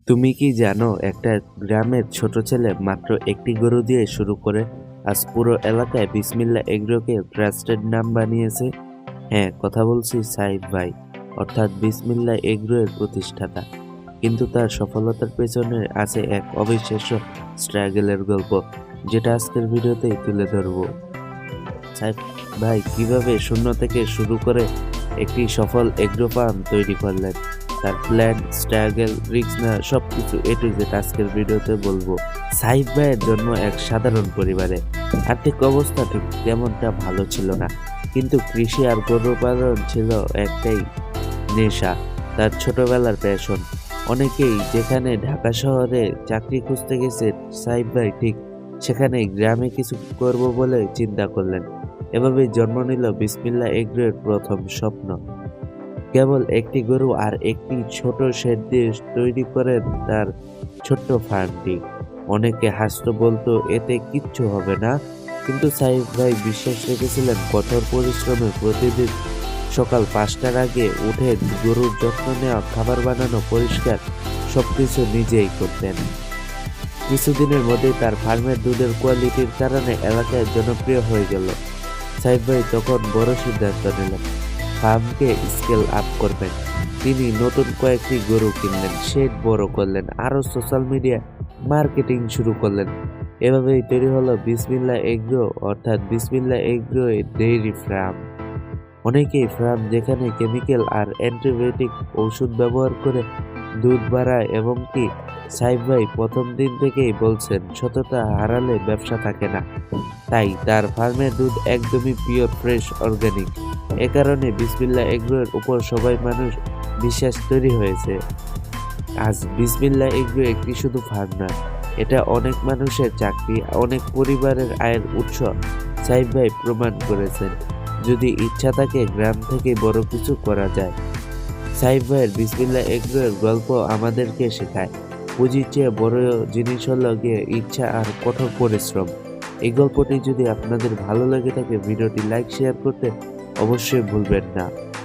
তুমি কি জানো একটা গ্রামের ছোট ছেলে মাত্র একটি গরু দিয়ে শুরু করে আজ পুরো এলাকায় বিসমিল্লাহ এগ্রোকে ট্রাস্টেড নাম বানিয়েছে? হ্যাঁ, কথা বলছি সাইদ ভাই, অর্থাৎ বিসমিল্লাহ এগ্রো এর প্রতিষ্ঠাতা। কিন্তু তার সফলতার পেছনে আছে এক অবিশ্বাস্য স্ট্রাগলের গল্প, যেটা আজকের ভিডিওতেই তুলে ধরবো। সাইদ ভাই কিভাবে শূন্য থেকে শুরু করে একটি সফল এগ্রো ফার্ম তৈরি করলেন, তার প্ল্যান, স্ট্রাগল, রিস্ক না সবকিছু এ টু জেড আজকের ভিডিওতে বলবো। সাইফ ভাইয়ের জন্ম এক সাধারণ পরিবারে। আর্থিক অবস্থা ঠিক তেমনটা ভালো ছিল না, কিন্তু কৃষি আর গরু পালন ছিল একটাই নেশা, তার ছোটবেলার প্যাশন। অনেকেই যেখানে ঢাকা শহরে চাকরি খুঁজতে গেছে, সাইফ ভাই ঠিক সেখানে গ্রামে কিছু করব বলে চিন্তা করলেন। এভাবেই জন্ম নিল বিসমিল্লাহ এগ্রোর প্রথম স্বপ্ন। কেবল একটি গরু আর একটি ছোট শেড দিয়ে তৈরি করেন তার ছোট্ট ফার্মটি। অনেকে হাসতো, বলতো এতে কিচ্ছু হবে না, কিন্তু সাইফ ভাই বিশ্বাস রেখেছিলেন কঠোর পরিশ্রমে। প্রতিদিন সকাল 5টার আগে উঠে গরুর যত্ন নেওয়া, খাবার বানানো, পরিষ্কার সবকিছু নিজেই করতেন। কিছুদিনের মধ্যেই তার ফার্মের দুধের কোয়ালিটির কারণে এলাকায় জনপ্রিয় হয়ে গেল। সাইফ ভাই তখন বড় সিদ্ধান্ত নিলেন, ফার্মকে স্কেল আপ করবেন। তিনি নতুন কয়েকটি গরু কিনলেন, শেড বড় করলেন, আরও সোশ্যাল মিডিয়া মার্কেটিং শুরু করলেন। এভাবেই তৈরি হলো বিসমিল্লাহ এগ্রো, অর্থাৎ বিসমিল্লাহ এগ্রো ডেইরি ফার্ম। অনেকেই ফার্ম যেখানে কেমিক্যাল আর অ্যান্টিবায়োটিক ওষুধ ব্যবহার করে দুধ বাড়ায়, এবং কি সাইফ ভাই প্রথম দিন থেকেই বলছেন সততা হারালে ব্যবসা থাকে না। তাই তার ফার্মের দুধ একদমই পিওর, ফ্রেশ, অর্গানিক। এ কারণে বিসমিল্লাহ এগ্রোর উপর সবাই মানুষ বিশ্বাস তৈরি হয়েছে। আজ বিসমিল্লাহ এগ্রো একটি শুধু ফার্ম নয়, এটা অনেক মানুষের চাকরি, অনেক পরিবারের আয়ের উৎস। সাইফ ভাই প্রমাণ করেছেন যদি ইচ্ছা থাকে গ্রাম থেকে বড় কিছু করা যায়। সাইফ ভাইয়ের বিসমিল্লাহ এগ্রোর গল্প আমাদেরকে শেখায় পুঁজির চেয়ে বড় জিনিস হলো গিয়ে ইচ্ছা আর কঠোর পরিশ্রম। এই গল্পটি যদি আপনাদের ভালো লেগে থাকে, ভিডিওটি লাইক শেয়ার করতে অবশ্যই ভুলবেন না।